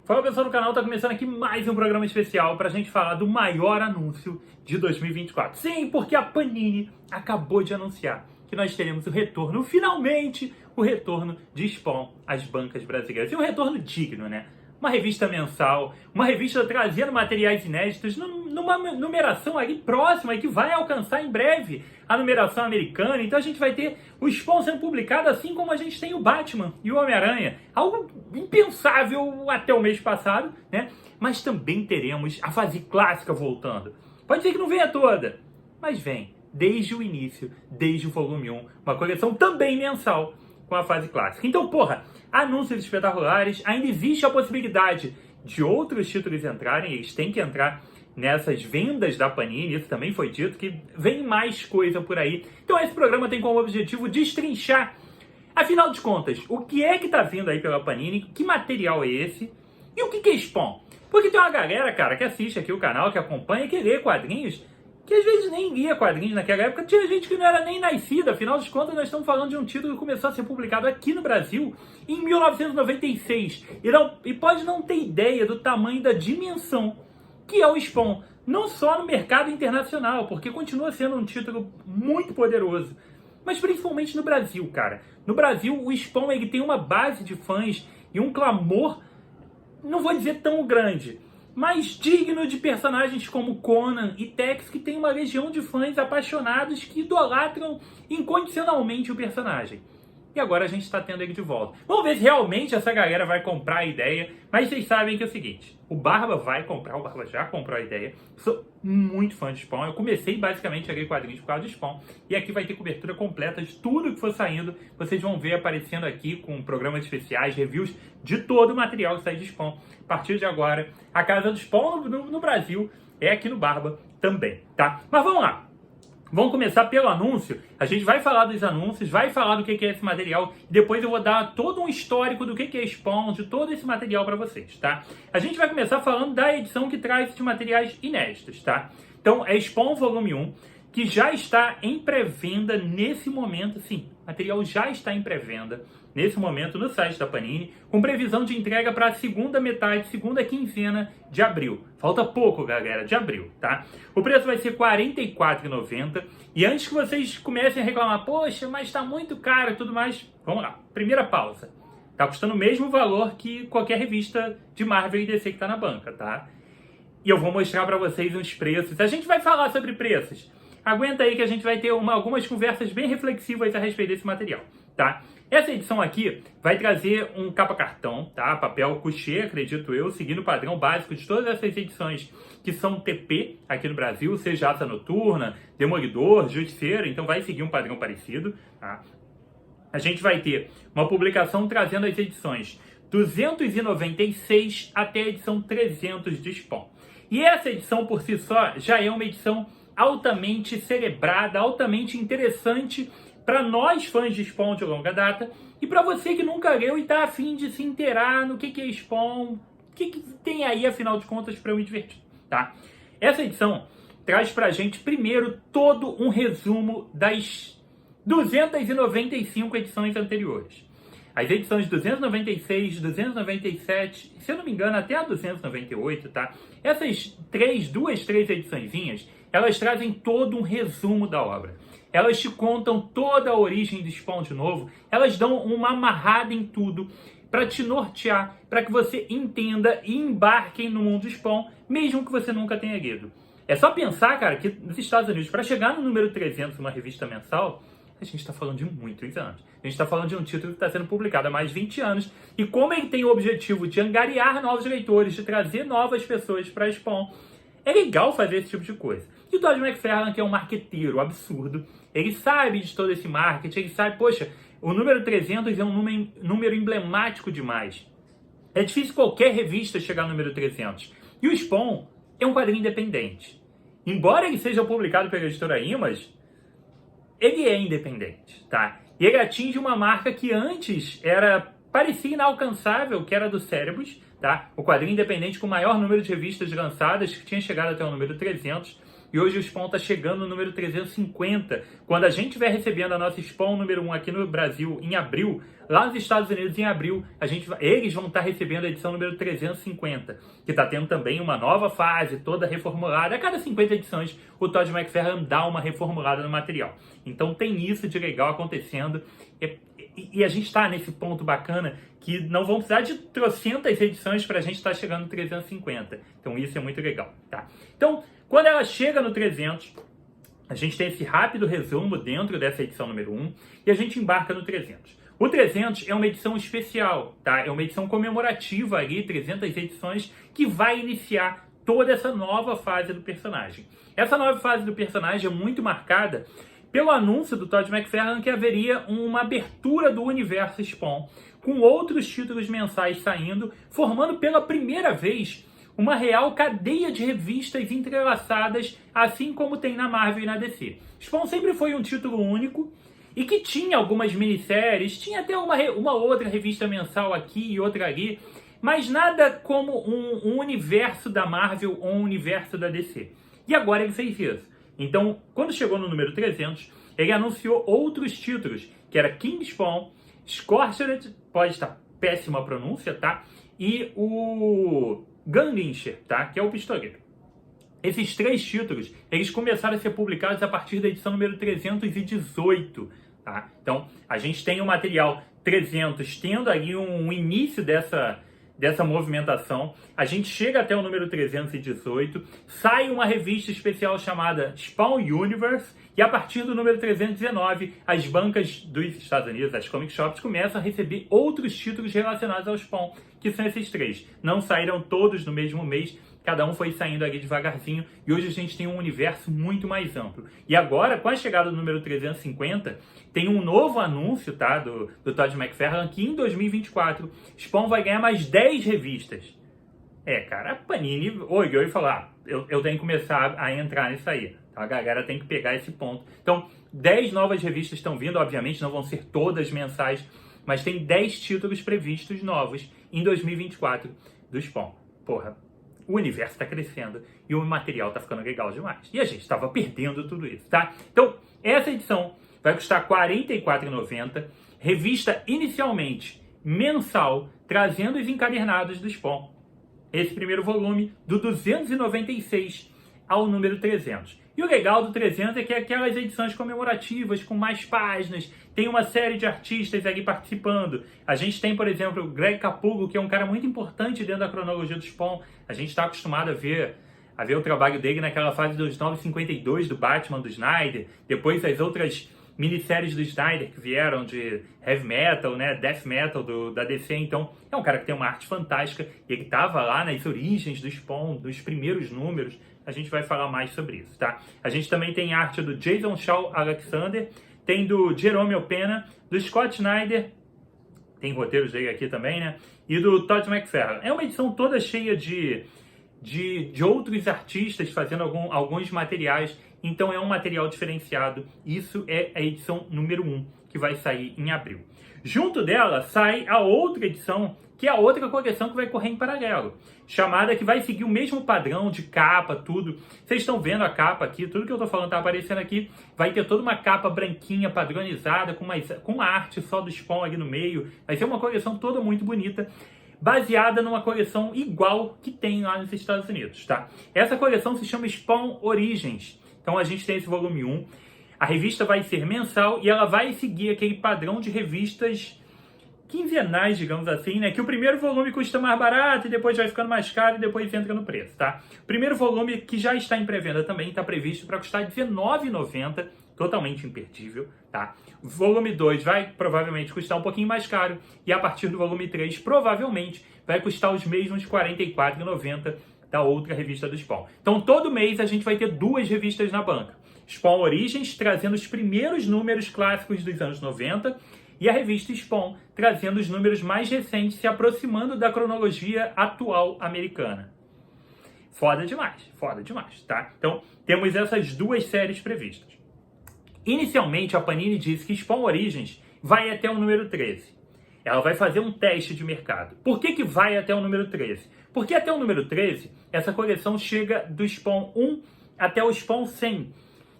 Fala pessoal do canal, tá começando aqui mais um programa especial pra gente falar do maior anúncio de 2024. Sim, porque a Panini acabou de anunciar que nós teremos o retorno, finalmente, o retorno de Spawn às bancas brasileiras. E um retorno digno, né? Uma revista mensal, uma revista trazendo materiais inéditos, numa numeração ali próxima e que vai alcançar em breve a numeração americana. Então a gente vai ter o Spawn sendo publicado assim como a gente tem o Batman e o Homem-Aranha. Algo impensável até o mês passado, né? Mas também teremos a fase clássica voltando. Pode ser que não venha toda, mas vem desde o início, desde o volume 1, uma coleção também mensal com a fase clássica. Então, porra, anúncios espetaculares, ainda existe a possibilidade de outros títulos entrarem, eles têm que entrar nessas vendas da Panini, isso também foi dito, que vem mais coisa por aí. Então esse programa tem como objetivo destrinchar, afinal de contas, o que é que tá vindo aí pela Panini, que material é esse e o que é Spawn. Porque tem uma galera, cara, que assiste aqui o canal, que acompanha, que lê quadrinhos, que às vezes nem lia quadrinhos naquela época, tinha gente que não era nem nascida, afinal de contas nós estamos falando de um título que começou a ser publicado aqui no Brasil em 1996, e pode não ter ideia do tamanho da dimensão que é o Spawn, não só no mercado internacional, porque continua sendo um título muito poderoso, mas principalmente no Brasil, cara. No Brasil, o Spawn ele tem uma base de fãs e um clamor, não vou dizer tão grande, mas digno de personagens como Conan e Tex, que tem uma legião de fãs apaixonados que idolatram incondicionalmente o personagem. E agora a gente está tendo ele de volta. Vamos ver se realmente essa galera vai comprar a ideia, mas vocês sabem que é o seguinte, o Barba vai comprar, o Barba já comprou a ideia, sou muito fã de Spawn, eu comecei basicamente a ler quadrinhos por causa de Spawn, e aqui vai ter cobertura completa de tudo que for saindo, vocês vão ver aparecendo aqui com programas especiais, reviews de todo o material que sai de Spawn. A partir de agora, a casa do Spawn no Brasil é aqui no Barba também, tá? Mas vamos lá! Vamos começar pelo anúncio, a gente vai falar dos anúncios, vai falar do que é esse material, e depois eu vou dar todo um histórico do que é Spawn, de todo esse material para vocês, tá? A gente vai começar falando da edição que traz esses materiais inéditos, tá? Então, é Spawn Volume 1, que já está em pré-venda nesse momento, sim, o material já está em pré-venda nesse momento no site da Panini, com previsão de entrega para a segunda metade, segunda quinzena de abril. Falta pouco, galera, de abril, tá? O preço vai ser R$ 44,90. E antes que vocês comecem a reclamar, poxa, mas está muito caro e tudo mais, vamos lá. Primeira pausa. Tá custando o mesmo valor que qualquer revista de Marvel e DC que está na banca, tá? E eu vou mostrar para vocês os preços. A gente vai falar sobre preços. Aguenta aí que a gente vai ter algumas conversas bem reflexivas a respeito desse material, tá? Essa edição aqui vai trazer um capa-cartão, tá? Papel couché, acredito eu, seguindo o padrão básico de todas essas edições que são TP aqui no Brasil, seja Asa Noturna, Demolidor, Justiceiro, então vai seguir um padrão parecido, tá? A gente vai ter uma publicação trazendo as edições 296 até a edição 300 de Spawn. E essa edição por si só já é uma edição altamente celebrada, altamente interessante para nós fãs de Spawn de longa data e para você que nunca leu e está a fim de se inteirar no que é Spawn, o que tem aí afinal de contas para eu me divertir, tá? Essa edição traz para a gente primeiro todo um resumo das 295 edições anteriores. As edições 296, 297, se eu não me engano até a 298, tá? Essas duas, três ediçõezinhas, elas trazem todo um resumo da obra. Elas te contam toda a origem do Spawn de novo, elas dão uma amarrada em tudo para te nortear, para que você entenda e embarque no mundo do Spawn, mesmo que você nunca tenha lido. É só pensar, cara, que nos Estados Unidos, para chegar no número 300 numa revista mensal, a gente está falando de muitos anos. A gente está falando de um título que está sendo publicado há mais de 20 anos, e como ele tem o objetivo de angariar novos leitores, de trazer novas pessoas para Spawn, é legal fazer esse tipo de coisa. E o Todd McFarlane, que é um marqueteiro absurdo, ele sabe de todo esse marketing, ele sabe, poxa, o número 300 é um número emblemático demais. É difícil qualquer revista chegar no número 300. E o Spawn é um quadrinho independente. Embora ele seja publicado pela editora Image, ele é independente, tá? E ele atinge uma marca que antes parecia inalcançável, que era do Cerebus, tá? O quadrinho independente com o maior número de revistas lançadas, que tinha chegado até o número 300. e hoje o Spawn está chegando no número 350. Quando a gente estiver recebendo a nossa Spawn número 1 aqui no Brasil em abril, lá nos Estados Unidos em abril, eles vão estar recebendo a edição número 350, que está tendo também uma nova fase, toda reformulada. A cada 50 edições, o Todd McFarlane dá uma reformulada no material. Então tem isso de legal acontecendo. E a gente está nesse ponto bacana que não vão precisar de trocentas edições para a gente estar chegando no 350. Então isso é muito legal, tá? Então, quando ela chega no 300, a gente tem esse rápido resumo dentro dessa edição número 1 e a gente embarca no 300. O 300 é uma edição especial, tá? É uma edição comemorativa ali, 300 edições, que vai iniciar toda essa nova fase do personagem. Essa nova fase do personagem é muito marcada pelo anúncio do Todd McFarlane que haveria uma abertura do universo Spawn, com outros títulos mensais saindo, formando pela primeira vez uma real cadeia de revistas entrelaçadas, assim como tem na Marvel e na DC. Spawn sempre foi um título único e que tinha algumas minisséries, tinha até uma outra revista mensal aqui e outra ali, mas nada como um universo da Marvel ou um universo da DC. E agora ele fez isso. Então, quando chegou no número 300, ele anunciou outros títulos, que era King Spawn, Scorched, pode estar péssima a pronúncia, tá? E o Gunlyncher, tá? Que é o pistoleiro. Esses três títulos, eles começaram a ser publicados a partir da edição número 318, tá? Então, a gente tem o material 300 tendo ali um início dessa movimentação. A gente chega até o número 318, sai uma revista especial chamada Spawn Universe, e a partir do número 319, as bancas dos Estados Unidos, as comic shops, começam a receber outros títulos relacionados ao Spawn, que são esses três. Não saíram todos no mesmo mês, cada um foi saindo ali devagarzinho, e hoje a gente tem um universo muito mais amplo. E agora, com a chegada do número 350, tem um novo anúncio, tá, do Todd McFarlane, que em 2024, Spawn vai ganhar mais 10 revistas. Cara, a Panini olhou e falou, eu tenho que começar a entrar nisso aí. Então, a galera tem que pegar esse ponto. Então, 10 novas revistas estão vindo, obviamente não vão ser todas mensais, mas tem 10 títulos previstos novos em 2024 do Spawn. Porra, o universo está crescendo e o material está ficando legal demais. E a gente estava perdendo tudo isso, tá? Então, essa edição vai custar R$ 44,90. Revista inicialmente mensal, trazendo os encadernados do Spawn. Esse primeiro volume, do 296 ao número 300. E o legal do 300 é que é aquelas edições comemorativas com mais páginas, tem uma série de artistas ali participando. A gente tem, por exemplo, o Greg Capullo, que é um cara muito importante dentro da cronologia do Spawn. A gente está acostumado a ver o trabalho dele naquela fase dos 952 do Batman, do Snyder, depois as outras minisséries do Snyder que vieram de heavy metal, né, death metal da DC. Então, é um cara que tem uma arte fantástica e ele estava lá nas origens do Spawn, dos primeiros números. A gente vai falar mais sobre isso, tá? A gente também tem arte do Jason Shaw Alexander, tem do Jerome Opena, do Scott Snyder, tem roteiros dele aqui também, né? E do Todd McFarlane. É uma edição toda cheia de outros artistas fazendo alguns materiais, então é um material diferenciado. Isso é a edição número 1, que vai sair em abril. Junto dela sai a outra edição, que é a outra coleção que vai correr em paralelo, chamada, que vai seguir o mesmo padrão de capa, tudo. Vocês estão vendo a capa aqui, tudo que eu tô falando tá aparecendo aqui. Vai ter toda uma capa branquinha, padronizada, com uma arte só do Spawn ali no meio. Vai ser uma coleção toda muito bonita, baseada numa coleção igual que tem lá nos Estados Unidos, tá? Essa coleção se chama Spawn Origins. Então a gente tem esse volume 1. A revista vai ser mensal e ela vai seguir aquele padrão de revistas quinzenais, digamos assim, né? Que o primeiro volume custa mais barato e depois vai ficando mais caro e depois entra no preço, tá? O primeiro volume, que já está em pré-venda também, está previsto para custar R$19,90, totalmente imperdível, tá? O volume 2 vai provavelmente custar um pouquinho mais caro e a partir do volume 3 provavelmente vai custar os mesmos R$44,90 da outra revista do Spawn. Então todo mês a gente vai ter 2 revistas na banca. Spawn Origins trazendo os primeiros números clássicos dos anos 90 e a revista Spawn trazendo os números mais recentes, se aproximando da cronologia atual americana. Foda demais, tá? Então, temos essas 2 séries previstas. Inicialmente, a Panini disse que Spawn Origins vai até o número 13. Ela vai fazer um teste de mercado. Por que vai até o número 13? Porque até o número 13, essa coleção chega do Spawn 1 até o Spawn 100.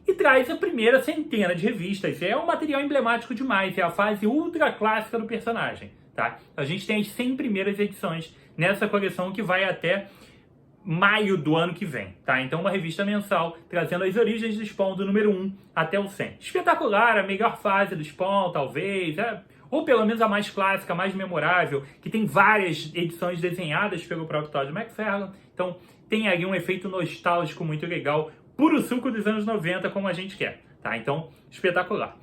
E traz a primeira centena de revistas. É um material emblemático demais, é a fase ultra clássica do personagem. Tá? A gente tem as 100 primeiras edições nessa coleção que vai até maio do ano que vem, tá? Então uma revista mensal trazendo as origens do Spawn do número 1 até o 100. Espetacular, a melhor fase do Spawn, talvez, ou pelo menos a mais clássica, a mais memorável, que tem várias edições desenhadas pelo próprio Todd McFarlane. Então tem ali um efeito nostálgico muito legal, puro suco dos anos 90, como a gente quer, tá? Então, espetacular.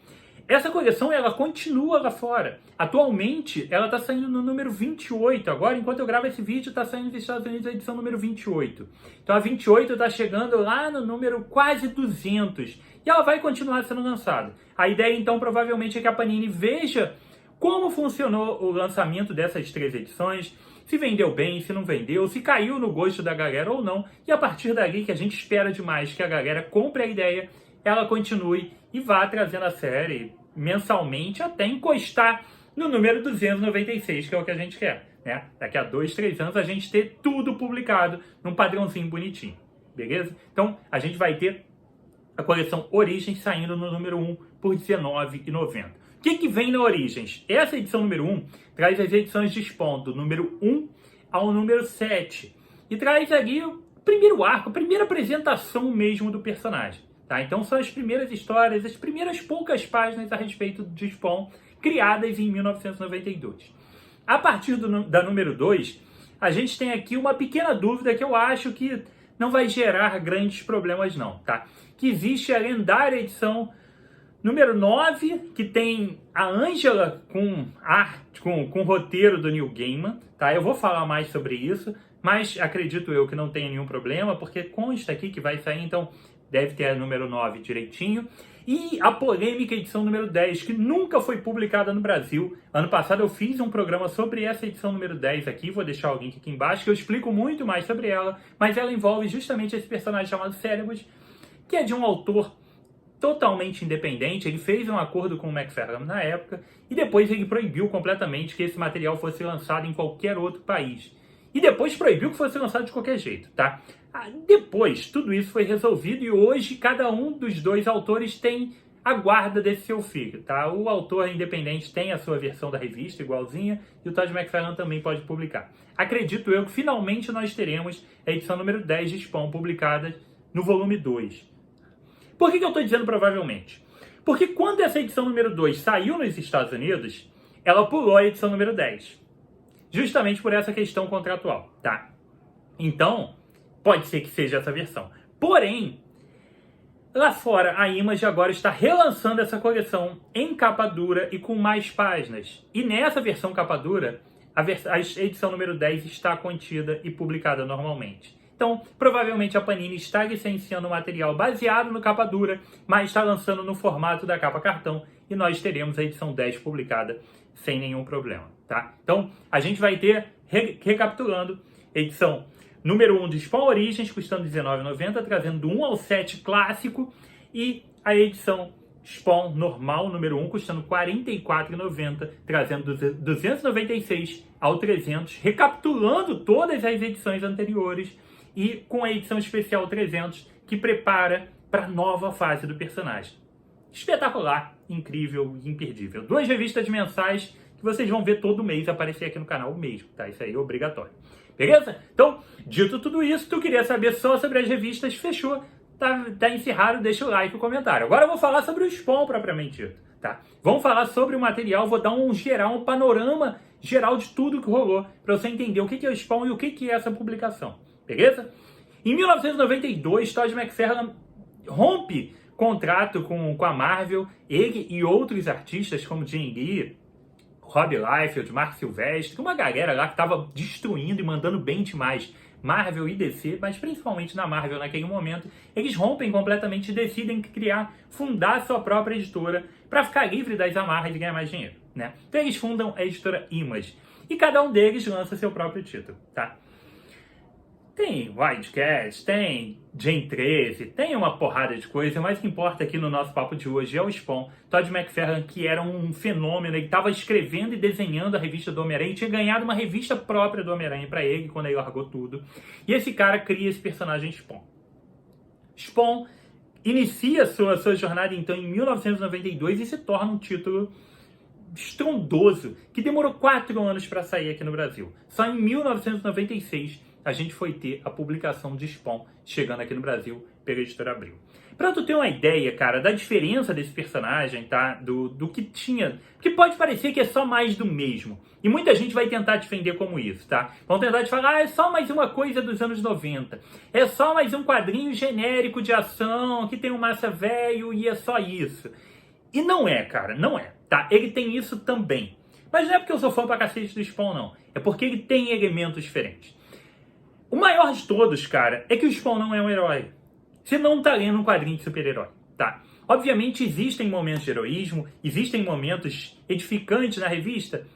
Essa coleção, ela continua lá fora. Atualmente, ela está saindo no número 28. Agora, enquanto eu gravo esse vídeo, está saindo nos Estados Unidos a edição número 28. Então, a 28 está chegando lá no número quase 200. E ela vai continuar sendo lançada. A ideia, então, provavelmente é que a Panini veja como funcionou o lançamento dessas 3 edições, se vendeu bem, se não vendeu, se caiu no gosto da galera ou não. E a partir dali, que a gente espera demais que a galera compre a ideia, ela continue e vá trazendo a série mensalmente até encostar no número 296, que é o que a gente quer, né? Daqui a 2, 3 anos a gente ter tudo publicado num padrãozinho bonitinho, beleza? Então a gente vai ter a coleção Origens saindo no número 1 por R$19,90. O que vem na Origens? Essa edição número 1 traz as edições de Spawn do número 1 ao número 7 e traz ali o primeiro arco, a primeira apresentação mesmo do personagem. Tá? Então são as primeiras histórias, as primeiras poucas páginas a respeito de Spawn, criadas em 1992. A partir da número 2, a gente tem aqui uma pequena dúvida que eu acho que não vai gerar grandes problemas não. Tá? Que existe a lendária edição número 9, que tem a Angela com arte, com roteiro do Neil Gaiman. Tá? Eu vou falar mais sobre isso, mas acredito eu que não tem nenhum problema, porque consta aqui que vai sair, então deve ter a número 9 direitinho. E a polêmica edição número 10, que nunca foi publicada no Brasil. Ano passado eu fiz um programa sobre essa edição número 10 aqui, vou deixar o link aqui embaixo, que eu explico muito mais sobre ela, mas ela envolve justamente esse personagem chamado Cérebros, que é de um autor totalmente independente. Ele fez um acordo com o McFarlane na época, e depois ele proibiu completamente que esse material fosse lançado em qualquer outro país. E depois proibiu que fosse lançado de qualquer jeito, tá? Depois, tudo isso foi resolvido e hoje cada um dos dois autores tem a guarda desse seu filho, tá? O autor independente tem a sua versão da revista igualzinha e o Todd McFarlane também pode publicar. Acredito eu que finalmente nós teremos a edição número 10 de Spawn publicada no volume 2. Por que eu estou dizendo provavelmente? Porque quando essa edição número 2 saiu nos Estados Unidos, ela pulou a edição número 10. Justamente por essa questão contratual, tá? Então, pode ser que seja essa versão. Porém, lá fora, a Image agora está relançando essa coleção em capa dura e com mais páginas. E nessa versão capa dura, a edição número 10 está contida e publicada normalmente. Então, provavelmente a Panini está licenciando o material baseado no capa dura, mas está lançando no formato da capa cartão e nós teremos a edição 10 publicada sem nenhum problema, tá? Então, a gente vai ter, recapitulando, edição número 1 de Spawn Origens, custando R$19,90, trazendo do 1 ao 7 clássico, e a edição Spawn normal, número 1, custando R$44,90, trazendo do 296 ao 300, recapitulando todas as edições anteriores, e com a edição especial 300, que prepara para a nova fase do personagem. Espetacular, incrível e imperdível. 2 revistas mensais que vocês vão ver todo mês aparecer aqui no canal mesmo, tá? Isso aí é obrigatório. Beleza? Então, dito tudo isso, tu queria saber só sobre as revistas, fechou, tá encerrado, deixa o like e o comentário. Agora eu vou falar sobre o Spawn propriamente dito, tá? Vamos falar sobre o material, vou dar um panorama geral de tudo que rolou, para você entender o que é o Spawn e o que é essa publicação, beleza? Em 1992, Todd McFarlane rompe contrato com a Marvel, ele e outros artistas como Jim Lee, Rob Liefeld, Mark Silvestre, uma galera lá que estava destruindo e mandando bem demais Marvel e DC, mas principalmente na Marvel naquele momento, eles rompem completamente e decidem fundar sua própria editora para ficar livre das amarras e ganhar mais dinheiro, né? Então eles fundam a editora Image e cada um deles lança seu próprio título, tá? Tem Wildcat, tem Gen 13, tem uma porrada de coisa, mas o que importa aqui no nosso papo de hoje é o Spawn. Todd McFarlane, que era um fenômeno, ele estava escrevendo e desenhando a revista do Homem-Aranha, tinha ganhado uma revista própria do Homem-Aranha para ele, quando ele largou tudo. E esse cara cria esse personagem Spawn. Spawn inicia sua jornada, então, em 1992 e se torna um título estrondoso, que demorou 4 anos para sair aqui no Brasil. Só em 1996 a gente foi ter a publicação de Spawn chegando aqui no Brasil pela editora Abril. Pra tu ter uma ideia, cara, da diferença desse personagem, tá? Do que tinha. Porque pode parecer que é só mais do mesmo. E muita gente vai tentar defender como isso, tá? Vão tentar te falar, é só mais uma coisa dos anos 90. É só mais um quadrinho genérico de ação, que tem um massa velho e é só isso. E não é, cara, não é, tá? Ele tem isso também. Mas não é porque eu sou fã pra cacete do Spawn, não. É porque ele tem elementos diferentes. O maior de todos, cara, é que o Spawn não é um herói. Você não tá lendo um quadrinho de super-herói, tá? Obviamente existem momentos de heroísmo, existem momentos edificantes na revista.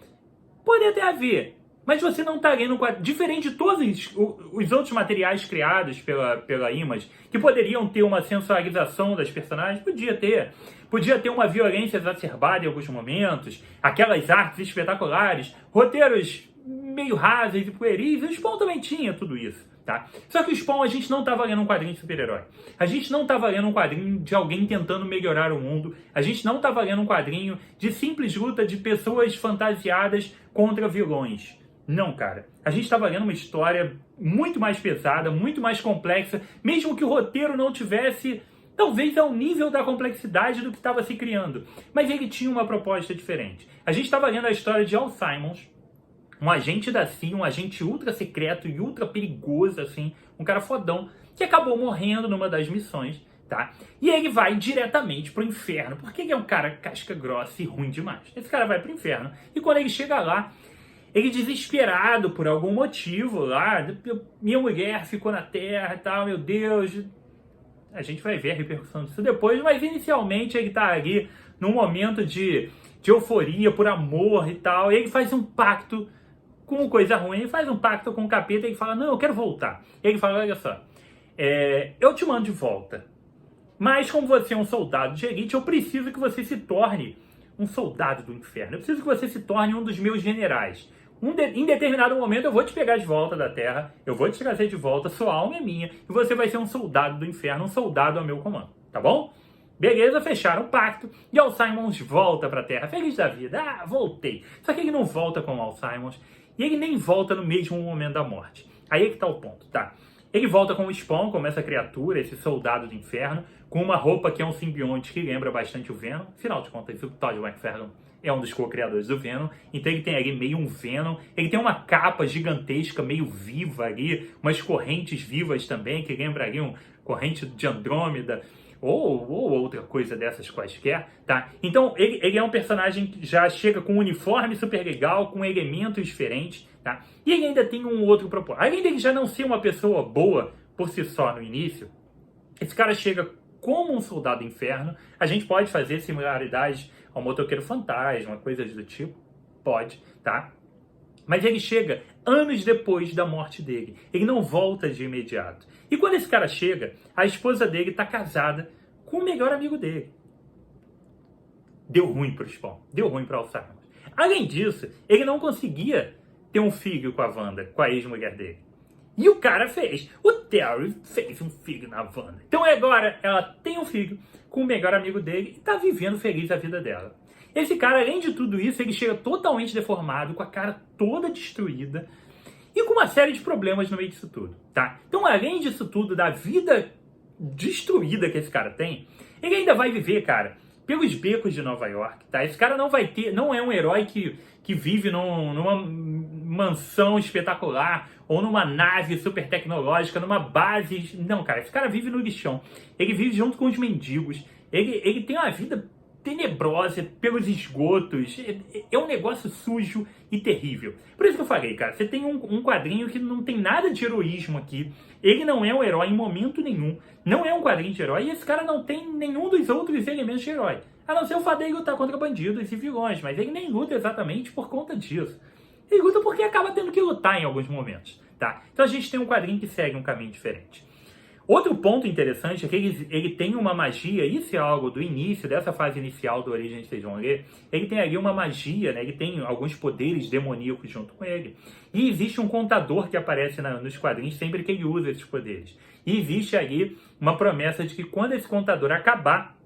Pode até haver, mas você não tá lendo um quadrinho... Diferente de todos os outros materiais criados pela Image, que poderiam ter uma sensualização das personagens, podia ter. Podia ter uma violência exacerbada em alguns momentos, aquelas artes espetaculares, roteiros meio rasos e pueris. O Spawn também tinha tudo isso. Tá? Só que o Spawn, a gente não estava lendo um quadrinho de super-herói. A gente não estava lendo um quadrinho de alguém tentando melhorar o mundo. A gente não estava lendo um quadrinho de simples luta de pessoas fantasiadas contra vilões. Não, cara. A gente estava lendo uma história muito mais pesada, muito mais complexa, mesmo que o roteiro não tivesse, talvez, ao nível da complexidade do que estava se criando. Mas ele tinha uma proposta diferente. A gente estava lendo a história de Al Simmons, um agente da CIA, um agente ultra secreto e ultra perigoso, assim, um cara fodão, que acabou morrendo numa das missões, tá? E ele vai diretamente pro inferno, porque ele é um cara casca grossa e ruim demais. Esse cara vai pro inferno, e quando ele chega lá, ele desesperado por algum motivo lá, minha mulher ficou na Terra e tal, meu Deus. A gente vai ver a repercussão disso depois, mas inicialmente ele tá ali num momento de euforia por amor e tal, e ele faz um pacto com coisa ruim, ele faz um pacto com o capeta e fala, não, eu quero voltar. E ele fala, olha só, eu te mando de volta, mas como você é um soldado de elite, eu preciso que você se torne um soldado do inferno. Eu preciso que você se torne um dos meus generais. Em determinado momento eu vou te pegar de volta da Terra, eu vou te trazer de volta, sua alma é minha, e você vai ser um soldado do inferno, um soldado ao meu comando, tá bom? Beleza, fecharam o pacto, e Al Simmons volta pra Terra, feliz da vida, voltei. Só que ele não volta com o Al Simmons, e ele nem volta no mesmo momento da morte. Aí é que tá o ponto, tá? Ele volta com o Spawn, como essa criatura, esse soldado do inferno, com uma roupa que é um simbionte que lembra bastante o Venom. Afinal de contas, o Todd McFarlane é um dos co-criadores do Venom, então ele tem ali meio um Venom. Ele tem uma capa gigantesca, meio viva ali, umas correntes vivas também, que lembra ali uma corrente de Andrômeda, ou outra coisa dessas quaisquer, tá? Então, ele é um personagem que já chega com um uniforme super legal, com elementos diferentes, tá? E ele ainda tem um outro propósito. Além dele já não ser uma pessoa boa por si só no início, esse cara chega como um soldado do inferno. A gente pode fazer similaridades ao motoqueiro fantasma, coisas do tipo, pode, tá? Mas ele chega anos depois da morte dele. Ele não volta de imediato. E quando esse cara chega, a esposa dele está casada com o melhor amigo dele. Deu ruim pro Spawn. Deu ruim pro Al Simmons. Além disso, ele não conseguia ter um filho com a Wanda, com a ex-mulher dele. E o cara fez. O Terry fez um filho na Wanda. Então agora ela tem um filho com o melhor amigo dele e tá vivendo feliz a vida dela. Esse cara, além de tudo isso, ele chega totalmente deformado, com a cara toda destruída e com uma série de problemas no meio disso tudo, tá? Então, além disso tudo, da vida destruída que esse cara tem, ele ainda vai viver, cara, pelos becos de Nova York, tá? Esse cara não é um herói que vive numa mansão espetacular ou numa nave super tecnológica, numa base. Não, cara, esse cara vive no lixão. Ele vive junto com os mendigos. Ele tem uma vida tenebrosa pelos esgotos. É um negócio sujo e terrível. Por isso que eu falei, cara, você tem um quadrinho que não tem nada de heroísmo aqui. Ele não é um herói em momento nenhum. Não é um quadrinho de herói. E esse cara não tem nenhum dos outros elementos de herói. A não ser o fato dele lutar contra bandidos e vilões. Mas ele nem luta exatamente por conta disso. Ele luta porque acaba tendo que lutar em alguns momentos, tá? Então a gente tem um quadrinho que segue um caminho diferente. Outro ponto interessante é que ele tem uma magia, isso é algo do início, dessa fase inicial do Origem, vocês vão ler, ele tem ali uma magia, né? Ele tem alguns poderes demoníacos junto com ele. E existe um contador que aparece nos quadrinhos sempre que ele usa esses poderes. E existe ali uma promessa de que quando esse contador acabar,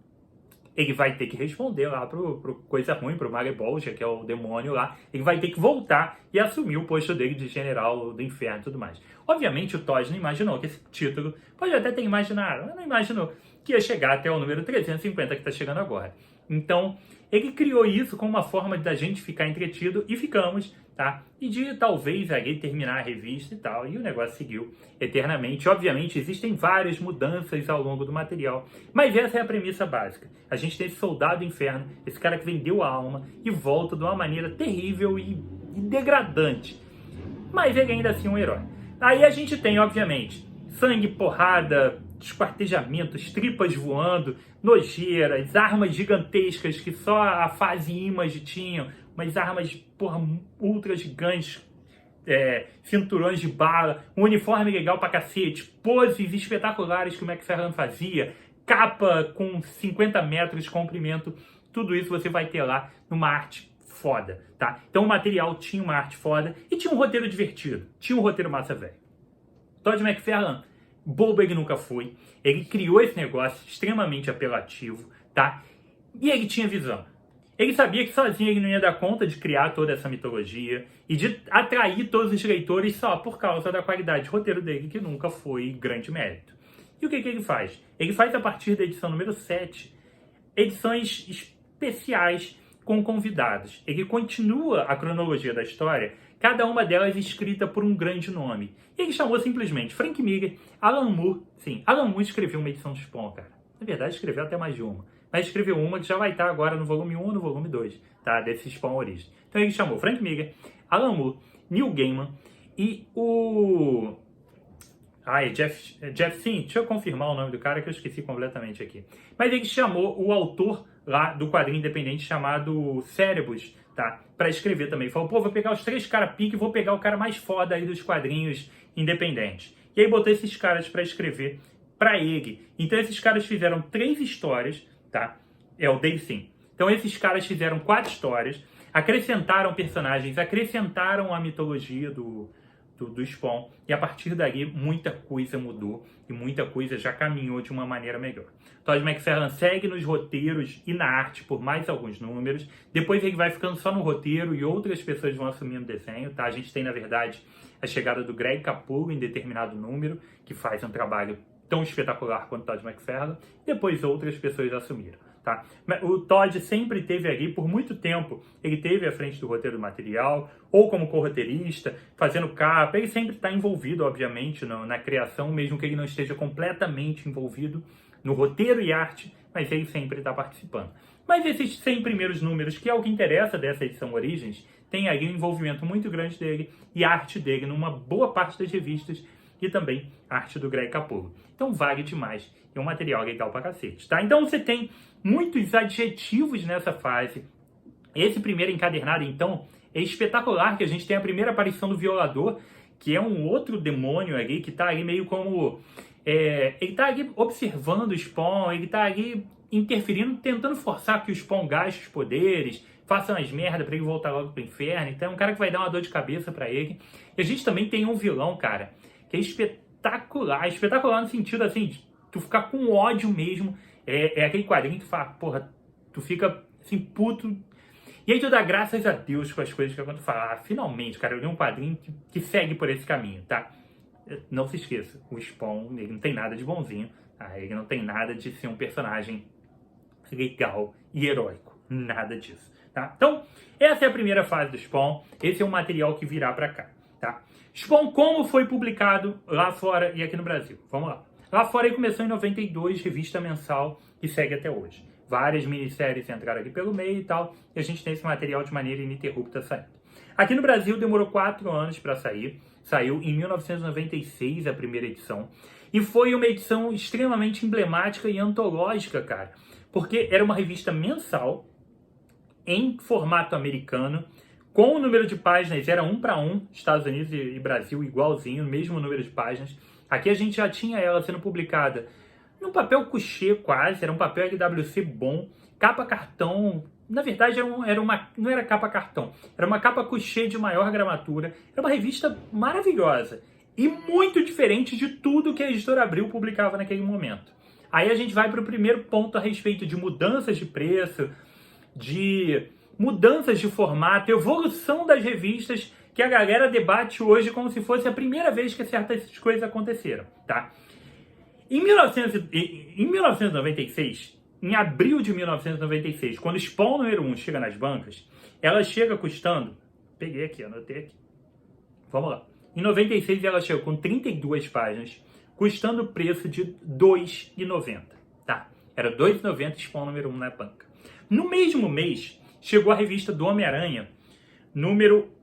ele vai ter que responder lá pro coisa ruim, pro Malebolgia, que é o demônio lá. Ele vai ter que voltar e assumir o posto dele de general do inferno e tudo mais. Obviamente o Todd não imaginou que esse título, pode até ter imaginado, mas não imaginou que ia chegar até o número 350 que está chegando agora. Então, ele criou isso como uma forma da gente ficar entretido e ficamos, tá? E de talvez ali terminar a revista e tal. E o negócio seguiu eternamente. Obviamente, existem várias mudanças ao longo do material. Mas essa é a premissa básica. A gente tem esse soldado do inferno, esse cara que vendeu a alma e volta de uma maneira terrível e degradante. Mas ele ainda assim é um herói. Aí a gente tem, obviamente, sangue, porrada, esquartejamentos, tripas voando, nojeiras, armas gigantescas que só a fase Image tinham, umas armas, porra, ultra gigantes, cinturões de bala, um uniforme legal pra cacete, poses espetaculares que o McFarlane fazia, capa com 50 metros de comprimento, tudo isso você vai ter lá numa arte foda, tá? Então o material tinha uma arte foda e tinha um roteiro divertido, tinha um roteiro massa velho. Todd McFarlane, bobo ele nunca foi, ele criou esse negócio extremamente apelativo, tá? E ele tinha visão. Ele sabia que sozinho ele não ia dar conta de criar toda essa mitologia e de atrair todos os leitores só por causa da qualidade de roteiro dele, que nunca foi grande mérito. E o que ele faz? Ele faz a partir da edição número 7, edições especiais com convidados. Ele continua a cronologia da história, cada uma delas escrita por um grande nome. E ele chamou simplesmente Frank Miller, Alan Moore. Sim, Alan Moore escreveu uma edição de Spawn, cara. Na verdade, escreveu até mais de uma. Mas escreveu uma que já vai estar agora no volume 1 ou no volume 2, tá? Desse Spawn Origem. Então ele chamou Frank Miller, Alan Moore, Neil Gaiman e o... Jeff sim, deixa eu confirmar o nome do cara que eu esqueci completamente aqui. Mas ele chamou o autor lá do quadrinho independente chamado Cérebros, tá? Pra escrever também. Falou, pô, vou pegar os 3 caras pique e vou pegar o cara mais foda aí dos quadrinhos independentes. E aí botou esses caras pra escrever pra ele. Então esses caras fizeram 3 histórias, tá? É o Dave Sim. Então esses caras fizeram 4 histórias, acrescentaram personagens, acrescentaram a mitologia do Spawn, e a partir dali muita coisa mudou e muita coisa já caminhou de uma maneira melhor. Todd McFarlane segue nos roteiros e na arte por mais alguns números, depois ele vai ficando só no roteiro e outras pessoas vão assumindo o desenho, tá? A gente tem, na verdade, a chegada do Greg Capullo em determinado número, que faz um trabalho tão espetacular quanto Todd McFarlane, depois outras pessoas assumiram. Tá? O Todd sempre teve ali, por muito tempo, ele teve à frente do roteiro do material, ou como co-roteirista, fazendo capa, ele sempre está envolvido, obviamente, na criação, mesmo que ele não esteja completamente envolvido no roteiro e arte, mas ele sempre está participando. Mas esses 100 primeiros números, que é o que interessa dessa edição Origens, tem ali um envolvimento muito grande dele e a arte dele numa boa parte das revistas, e também a arte do Greg Capullo. Então vale demais, é um material legal pra cacete, tá? Então você tem muitos adjetivos nessa fase. Esse primeiro encadernado, então, é espetacular, que a gente tem a primeira aparição do Violador, que é um outro demônio ali, que tá ali meio como... ele tá ali observando o Spawn, ele tá ali interferindo, tentando forçar que o Spawn gaste os poderes, faça umas merda pra ele voltar logo pro inferno. Então é um cara que vai dar uma dor de cabeça pra ele. E a gente também tem um vilão, cara, que é espetacular. Espetacular no sentido, assim, de tu ficar com ódio mesmo. É aquele quadrinho que tu fala, porra, tu fica, assim, puto. E aí tu dá graças a Deus com as coisas que quando tu fala, finalmente, cara, eu li um quadrinho que segue por esse caminho, tá? Não se esqueça, o Spawn, ele não tem nada de bonzinho, tá? Ele não tem nada de ser um personagem legal e heróico. Nada disso, tá? Então, essa é a primeira fase do Spawn. Esse é um material que virá pra cá, tá? Spawn, como foi publicado lá fora e aqui no Brasil? Vamos lá. Lá fora ele começou em 92, revista mensal, e segue até hoje. Várias minisséries entraram aqui pelo meio e tal, e a gente tem esse material de maneira ininterrupta saindo. Aqui no Brasil demorou 4 anos para sair. Saiu em 1996 a primeira edição. E foi uma edição extremamente emblemática e antológica, cara. Porque era uma revista mensal, em formato americano, com o número de páginas, era 1 para 1, Estados Unidos e Brasil igualzinho, mesmo número de páginas. Aqui a gente já tinha ela sendo publicada num papel couché quase, era um papel LWC bom, capa cartão, na verdade não era capa cartão, era uma capa couché de maior gramatura, era uma revista maravilhosa e muito diferente de tudo que a Editora Abril publicava naquele momento. Aí a gente vai para o primeiro ponto a respeito de mudanças de preço, de mudanças de formato, evolução das revistas, que a galera debate hoje como se fosse a primeira vez que certas coisas aconteceram, tá? Em 1996, em abril de 1996, quando o Spawn número 1 chega nas bancas, ela chega custando... Peguei aqui, anotei aqui. Vamos lá. Em 96 ela chegou com 32 páginas, custando o preço de R$ 2,90, tá? Era R$ 2,90 Spawn número 1 na banca. No mesmo mês, chegou a revista do Homem-Aranha, número...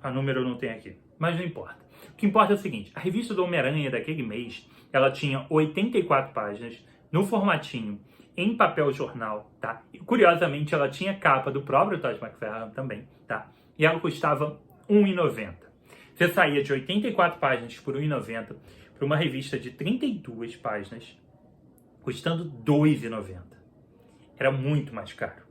A número não tem aqui, mas não importa. O que importa é o seguinte, a revista do Homem-Aranha daquele mês, ela tinha 84 páginas, no formatinho, em papel jornal, tá? E, curiosamente, ela tinha capa do próprio Todd McFarlane também, tá? E ela custava R$ 1,90. Você saía de 84 páginas por R$ 1,90 para uma revista de 32 páginas, custando R$ 2,90. Era muito mais caro.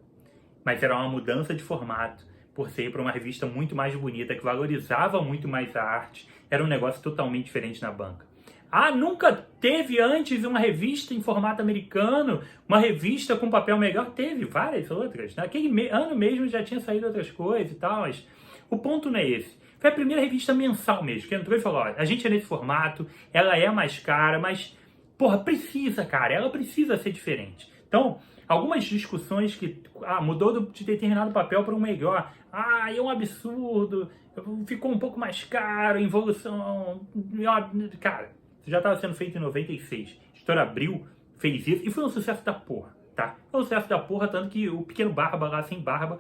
Mas era uma mudança de formato, por ser para uma revista muito mais bonita, que valorizava muito mais a arte. Era um negócio totalmente diferente na banca. Ah, nunca teve antes uma revista em formato americano, uma revista com papel melhor? Teve várias outras. Naquele ano mesmo já tinha saído outras coisas e tal, mas o ponto não é esse. Foi a primeira revista mensal mesmo, que entrou e falou, olha, a gente é nesse formato, ela é mais cara, mas, porra, precisa, cara, ela precisa ser diferente. Então, algumas discussões que mudou de determinado papel para um melhor. É um absurdo, ficou um pouco mais caro, evolução... Cara, isso já estava sendo feito em 96. A Editora Abril fez isso e foi um sucesso da porra, tá? Foi um sucesso da porra, tanto que o pequeno Barba lá, sem barba,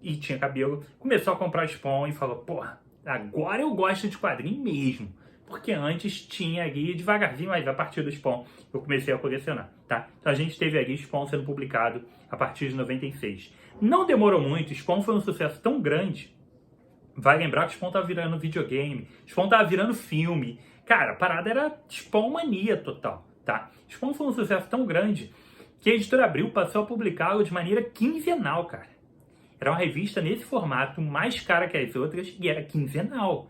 e tinha cabelo, começou a comprar Spawn e falou, porra, agora eu gosto de quadrinho mesmo. Porque antes tinha ali devagarzinho, mas a partir do Spawn eu comecei a colecionar, tá? Então a gente teve ali Spawn sendo publicado a partir de 96. Não demorou muito, Spawn foi um sucesso tão grande. Vai lembrar que Spawn tava virando videogame, Spawn tava virando filme. Cara, a parada era Spawn mania total, tá? Spawn foi um sucesso tão grande que a Editora Abril passou a publicá-lo de maneira quinzenal, cara. Era uma revista nesse formato, mais cara que as outras, e era quinzenal.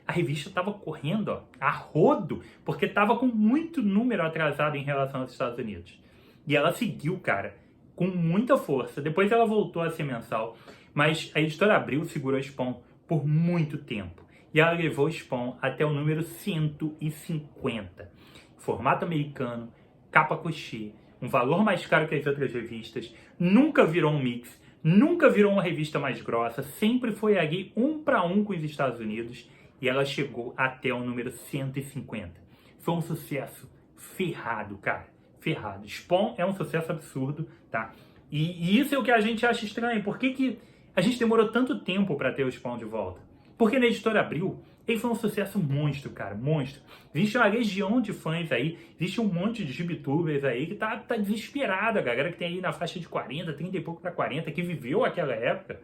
A revista estava correndo a rodo, porque estava com muito número atrasado em relação aos Estados Unidos. E ela seguiu, cara, com muita força. Depois ela voltou a ser mensal, mas a Editora Abril segurou Spawn por muito tempo. E ela levou Spawn até o número 150. Formato americano, capa couché, um valor mais caro que as outras revistas, nunca virou um mix, nunca virou uma revista mais grossa, sempre foi ali 1 para 1 com os Estados Unidos. E ela chegou até o número 150. Foi um sucesso ferrado, cara. Ferrado. Spawn é um sucesso absurdo, tá? E isso é o que a gente acha estranho. Por que a gente demorou tanto tempo para ter o Spawn de volta? Porque na Editora Abril, ele foi um sucesso monstro, cara. Monstro. Existe uma legião de fãs aí. Existe um monte de gibitubers aí que tá desesperada. A galera que tem aí na faixa de 40, 30 e pouco para 40, que viveu aquela época.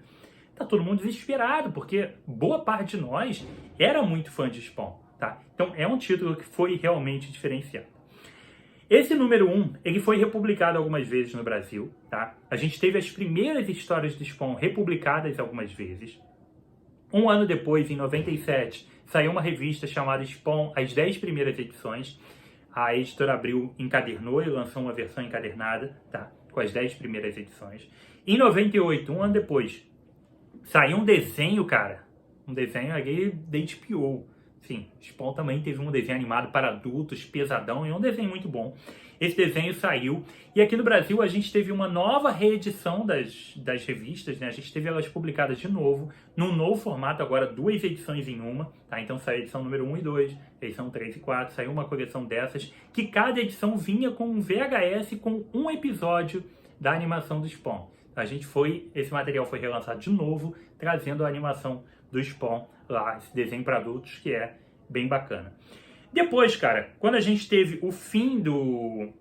Tá todo mundo desesperado, porque boa parte de nós era muito fã de Spawn, tá? Então é um título que foi realmente diferenciado. Esse número 1, ele foi republicado algumas vezes no Brasil, tá? A gente teve as primeiras histórias de Spawn republicadas algumas vezes. Um ano depois, em 97, saiu uma revista chamada Spawn, as 10 primeiras edições. A Editora Abril encadernou e lançou uma versão encadernada, tá? Com as 10 primeiras edições. Em 98, um ano depois, saiu um desenho, cara. Um desenho ali da HBO. Sim, Spawn também teve um desenho animado para adultos, pesadão, e é um desenho muito bom. Esse desenho saiu. E aqui no Brasil a gente teve uma nova reedição das revistas, né? A gente teve elas publicadas de novo, num novo formato, agora 2 edições em uma, tá? Então saiu a edição número 1 e 2, edição 3 e 4, saiu uma coleção dessas, que cada edição vinha com um VHS com um episódio da animação do Spawn. Esse material foi relançado de novo, trazendo a animação do Spawn lá, esse desenho para adultos, que é bem bacana. Depois, cara, quando a gente teve o fim do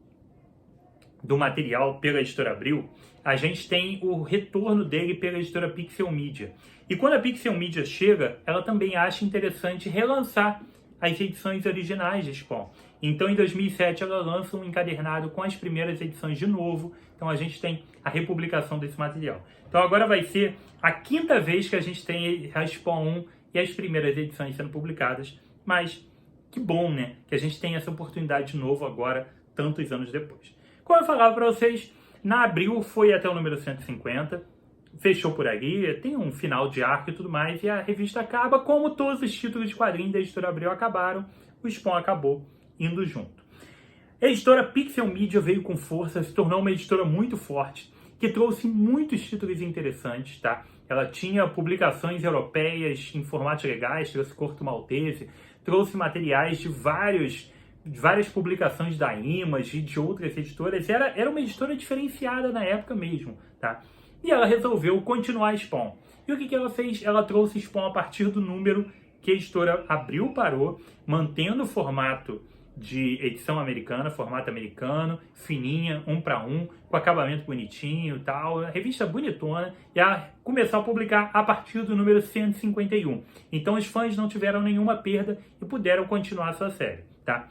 material pela Editora Abril, a gente tem o retorno dele pela editora Pixel Media. E quando a Pixel Media chega, ela também acha interessante relançar as edições originais de Spawn. Então, em 2007, ela lança um encadernado com as primeiras edições de novo. Então, a gente tem a republicação desse material. Então, agora vai ser a quinta vez que a gente tem a Spawn 1 e as primeiras edições sendo publicadas. Mas, que bom, né? Que a gente tem essa oportunidade de novo agora, tantos anos depois. Como eu falava para vocês, na Abril foi até o número 150. Fechou por ali, tem um final de arco e tudo mais, e a revista acaba, como todos os títulos de quadrinhos da editora Abril acabaram, o Spawn acabou indo junto. A editora Pixel Media veio com força, se tornou uma editora muito forte, que trouxe muitos títulos interessantes, tá? Ela tinha publicações europeias em formatos legais, trouxe Corto Maltese, trouxe materiais de várias publicações da Image e de outras editoras. Era uma editora diferenciada na época mesmo, tá? E ela resolveu continuar Spawn. E o que ela fez? Ela trouxe Spawn a partir do número que a editora Abril parou, mantendo o formato de edição americana, formato americano, fininha, 1:1, com acabamento bonitinho e tal, revista bonitona, e ela começou a publicar a partir do número 151. Então os fãs não tiveram nenhuma perda e puderam continuar a sua série, tá?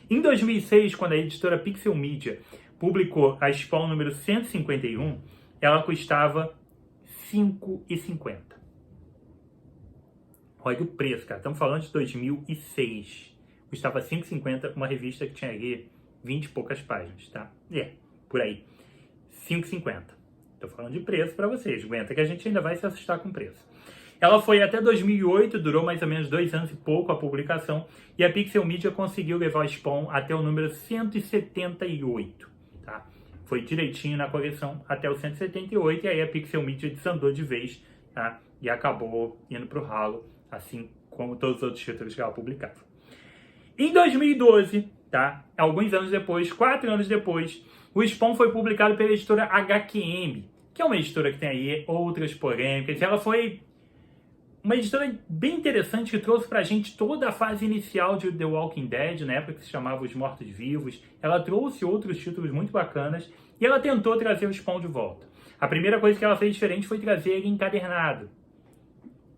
Em 2006, quando a editora Pixel Media publicou a Spawn número 151, ela custava R$ 5,50. Olha o preço, cara. Estamos falando de 2006. Custava R$ 5,50 uma revista que tinha ali 20 e poucas páginas, tá? Por aí. R$ 5,50. Estou falando de preço para vocês. Aguenta que a gente ainda vai se assustar com o preço. Ela foi até 2008, durou mais ou menos 2 anos e pouco a publicação, e a Pixel Media conseguiu levar o Spawn até o número 178, tá? Foi direitinho na coleção até o 178, e aí a Pixel Media desandou de vez, tá? E acabou indo pro ralo, assim como todos os outros títulos que ela publicava. Em 2012, tá? Alguns anos depois, 4 anos depois, o Spawn foi publicado pela editora HQM, que é uma editora que tem aí outras polêmicas. Ela foi uma editora bem interessante que trouxe pra gente toda a fase inicial de The Walking Dead, na época que se chamava Os Mortos-Vivos. Ela trouxe outros títulos muito bacanas e ela tentou trazer o Spawn de volta. A primeira coisa que ela fez diferente foi trazer ele encadernado.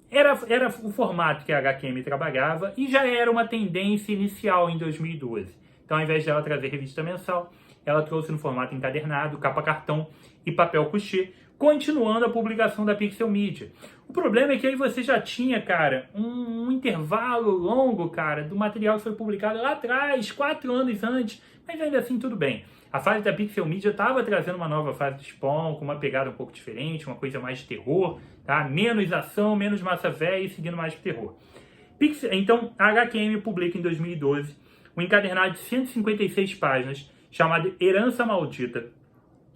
Era o formato que a HQM trabalhava e já era uma tendência inicial em 2012. Então, ao invés dela trazer revista mensal, ela trouxe no formato encadernado, capa cartão e papel couché, continuando a publicação da Pixel Media. O problema é que aí você já tinha, cara, um intervalo longo, cara, do material que foi publicado lá atrás, 4 anos antes, mas ainda assim tudo bem. A fase da Pixel Media estava trazendo uma nova fase de Spawn, com uma pegada um pouco diferente, uma coisa mais de terror, tá? Menos ação, menos massa velha e seguindo mais de terror. Então, a HQM publica em 2012 um encadernado de 156 páginas, chamado Herança Maldita,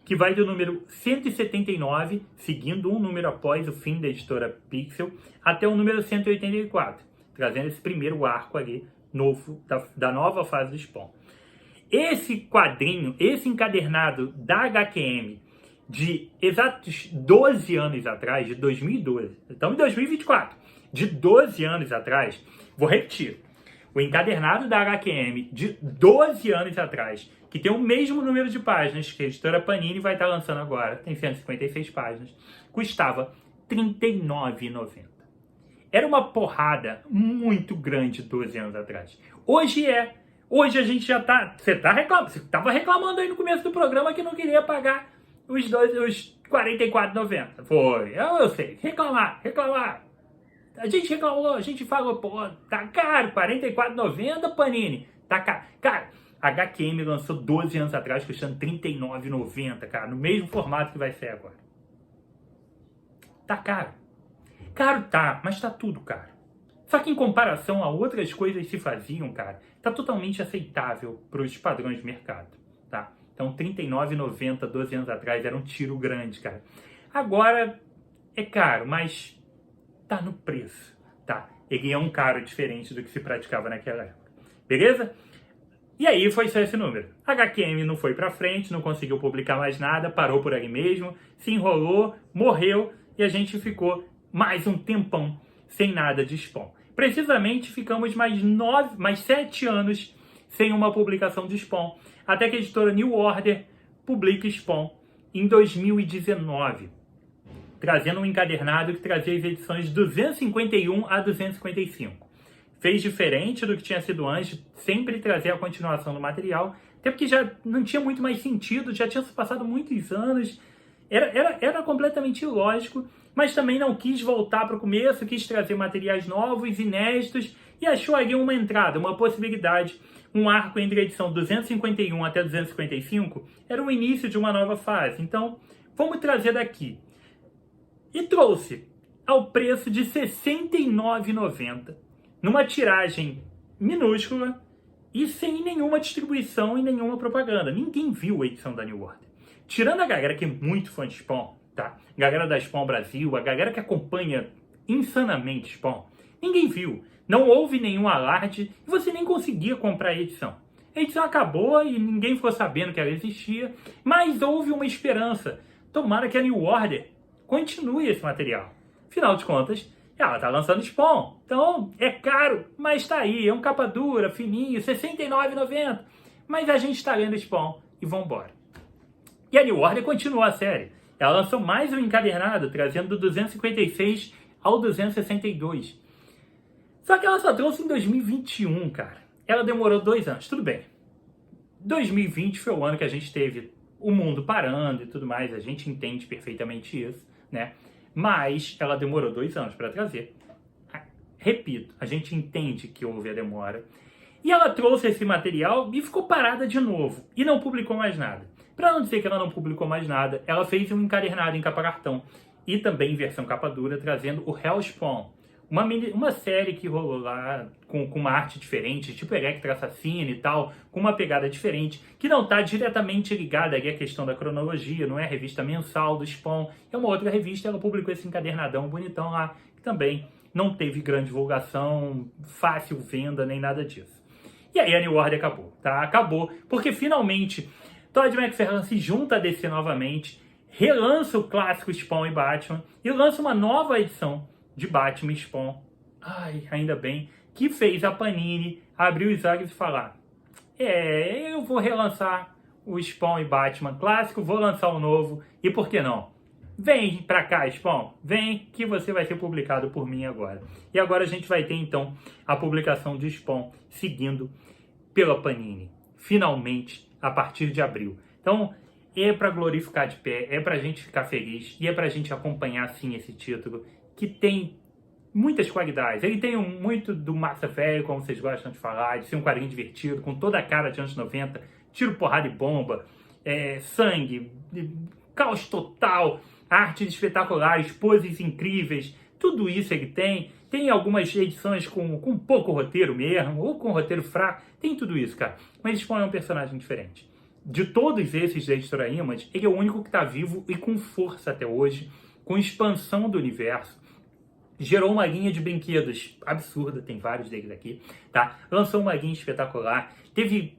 que vai do número 179, seguindo um número após o fim da editora Pixel, até o número 184, trazendo esse primeiro arco ali, novo, da nova fase do Spawn. Esse quadrinho, esse encadernado da HQM, de exatos 12 anos atrás, de 2012, estamos em 2024, de 12 anos atrás, vou repetir, o encadernado da HQM de 12 anos atrás, que tem o mesmo número de páginas que a editora Panini vai estar lançando agora, tem 156 páginas, custava R$ 39,90. Era uma porrada muito grande 12 anos atrás. Hoje a gente já tá... Você estava reclamando aí no começo do programa que não queria pagar os R$ 44,90. Foi, eu sei, reclamar. A gente reclamou, a gente falou, pô, tá caro, R$ 44,90, Panini. Tá caro. Cara, a HQM lançou 12 anos atrás, custando R$ 39,90, cara, no mesmo formato que vai ser agora. Tá caro. Caro tá, mas tá tudo caro. Só que em comparação a outras coisas que se faziam, cara, tá totalmente aceitável para os padrões de mercado, tá? Então, R$ 39,90, 12 anos atrás, era um tiro grande, cara. Agora, é caro, mas tá no preço, tá? Ele é um caro diferente do que se praticava naquela época. Beleza? E aí foi só esse número. A HQM não foi pra frente, não conseguiu publicar mais nada, parou por ali mesmo, se enrolou, morreu e a gente ficou mais um tempão sem nada de Spawn. Precisamente ficamos mais 7 anos sem uma publicação de Spawn, até que a editora New Order publica Spawn em 2019, trazendo um encadernado que trazia as edições 251 a 255. Fez diferente do que tinha sido antes, sempre trazer a continuação do material, até porque já não tinha muito mais sentido, já tinha se passado muitos anos, era completamente ilógico, mas também não quis voltar para o começo, quis trazer materiais novos, inéditos, e achou ali uma entrada, uma possibilidade, um arco entre a edição 251 até 255, era o início de uma nova fase. Então, vamos trazer daqui. E trouxe ao preço de R$ 69,90, numa tiragem minúscula e sem nenhuma distribuição e nenhuma propaganda. Ninguém viu a edição da New Order. Tirando a galera que é muito fã de Spawn, tá? A galera da Spawn Brasil, a galera que acompanha insanamente Spawn, ninguém viu. Não houve nenhum alarde e você nem conseguia comprar a edição. A edição acabou e ninguém ficou sabendo que ela existia, mas houve uma esperança. Tomara que a New Order continue esse material. Afinal de contas, ela tá lançando Spawn. Então, é caro, mas tá aí. É um capa dura, fininho, R$ 69,90. Mas a gente tá lendo Spawn e vambora. E a New Order continua a série. Ela lançou mais um encadernado, trazendo do 256 ao 262. Só que ela só trouxe em 2021, cara. Ela demorou 2 anos. Tudo bem. 2020 foi o ano que a gente teve o mundo parando e tudo mais. A gente entende perfeitamente isso, né? Mas ela demorou 2 anos para trazer. Repito, a gente entende que houve a demora. E ela trouxe esse material e ficou parada de novo. E não publicou mais nada. Para não dizer que ela não publicou mais nada, ela fez um encadernado em capa cartão. E também em versão capa dura, trazendo o Hellspawn. Uma série que rolou lá com uma arte diferente, tipo Electra Assassina e tal, com uma pegada diferente, que não está diretamente ligada à questão da cronologia, não é a revista mensal do Spawn, é uma outra revista, ela publicou esse encadernadão bonitão lá, que também não teve grande divulgação, fácil venda, nem nada disso. E aí a New Order acabou, tá? Acabou, porque finalmente Todd McFarlane se junta a DC novamente, relança o clássico Spawn e Batman, e lança uma nova edição de Batman Spawn. Ai, ainda bem que fez a Panini abrir os olhos e falar: eu vou relançar o Spawn e Batman clássico, vou lançar o novo, e por que não? Vem pra cá, Spawn, vem que você vai ser publicado por mim agora. E agora a gente vai ter então a publicação de Spawn seguindo pela Panini, finalmente, a partir de abril. Então, é pra glorificar de pé, é pra gente ficar feliz, e é pra gente acompanhar sim esse título, que tem muitas qualidades. Ele tem muito do Max Effect, como vocês gostam de falar, de ser um quadrinho divertido, com toda a cara de anos 90, tiro, porrada e bomba, sangue, caos total, artes espetaculares, poses incríveis, tudo isso ele tem. Tem algumas edições com pouco roteiro mesmo, ou com roteiro fraco, tem tudo isso, cara. Mas Spawn é um personagem diferente. De todos esses da editora Image, ele é o único que está vivo e com força até hoje, com expansão do universo. Gerou uma linha de brinquedos absurda, tem vários deles aqui, tá? Lançou uma linha espetacular. Teve,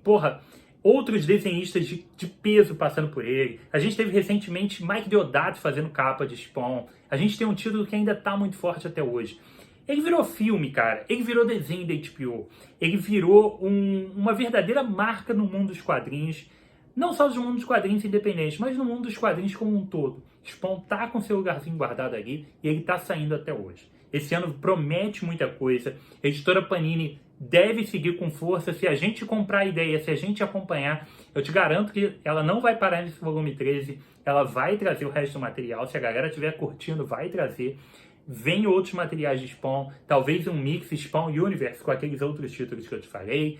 outros desenhistas de peso passando por ele. A gente teve recentemente Mike Deodato fazendo capa de Spawn. A gente tem um título que ainda tá muito forte até hoje. Ele virou filme, cara. Ele virou desenho da HBO. Ele virou uma verdadeira marca no mundo dos quadrinhos. Não só no mundo dos quadrinhos independentes, mas no mundo dos quadrinhos como um todo. Spawn tá com seu lugarzinho guardado ali e ele tá saindo até hoje. Esse ano promete muita coisa. A editora Panini deve seguir com força. Se a gente comprar a ideia, se a gente acompanhar, eu te garanto que ela não vai parar nesse volume 13. Ela vai trazer o resto do material. Se a galera estiver curtindo, vai trazer. Vem outros materiais de Spawn. Talvez um mix Spawn Universe com aqueles outros títulos que eu te falei.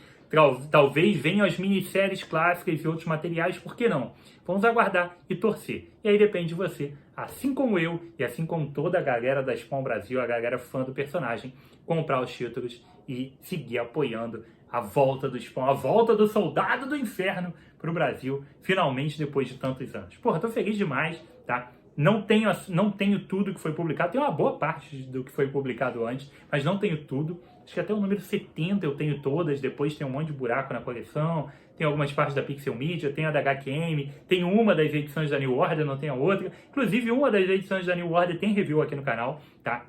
Talvez venham as minisséries clássicas e outros materiais, por que não? Vamos aguardar e torcer. E aí depende de você, assim como eu e assim como toda a galera da Spawn Brasil, a galera fã do personagem, comprar os títulos e seguir apoiando a volta do Spawn, a volta do Soldado do Inferno pro Brasil, finalmente depois de tantos anos. Porra, tô feliz demais, tá? Não tenho tudo que foi publicado, tenho uma boa parte do que foi publicado antes, mas não tenho tudo. Acho que até o número 70 eu tenho todas, depois tem um monte de buraco na coleção, tem algumas partes da Pixel Media, tem a da HQM, tem uma das edições da New Order, não tem a outra. Inclusive, uma das edições da New Order tem review aqui no canal, tá?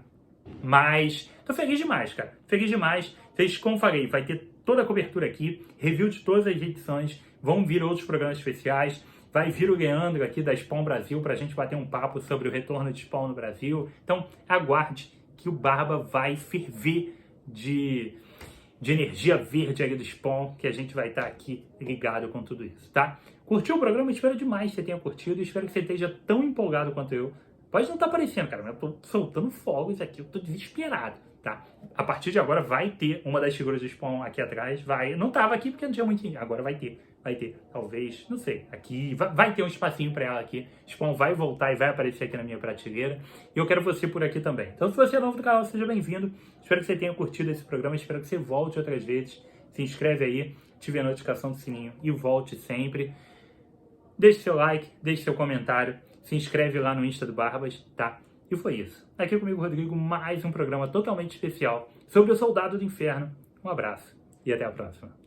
Mas tô feliz demais, cara. Feliz demais. Vocês, como falei, vai ter toda a cobertura aqui, review de todas as edições, vão vir outros programas especiais. Vai vir o Leandro aqui da Spawn Brasil para a gente bater um papo sobre o retorno de Spawn no Brasil. Então, aguarde que o Barba vai ferver de energia verde ali do Spawn, que a gente vai estar aqui ligado com tudo isso, tá? Curtiu o programa? Espero demais que você tenha curtido. Espero que você esteja tão empolgado quanto eu. Pode não estar aparecendo, cara, mas eu tô soltando fogos aqui, eu tô desesperado, tá? A partir de agora vai ter uma das figuras do Spawn aqui atrás, vai. Não tava aqui porque não tinha muito, agora vai ter, talvez, não sei, aqui, vai ter um espacinho pra ela aqui. Spawn vai voltar e vai aparecer aqui na minha prateleira. E eu quero você por aqui também. Então, se você é novo do canal, seja bem-vindo. Espero que você tenha curtido esse programa, espero que você volte outras vezes. Se inscreve aí, ative a notificação do sininho e volte sempre. Deixe seu like, deixe seu comentário, se inscreve lá no Insta do Barbas, tá? E foi isso. Aqui comigo, Rodrigo, mais um programa totalmente especial sobre o Soldado do Inferno. Um abraço e até a próxima.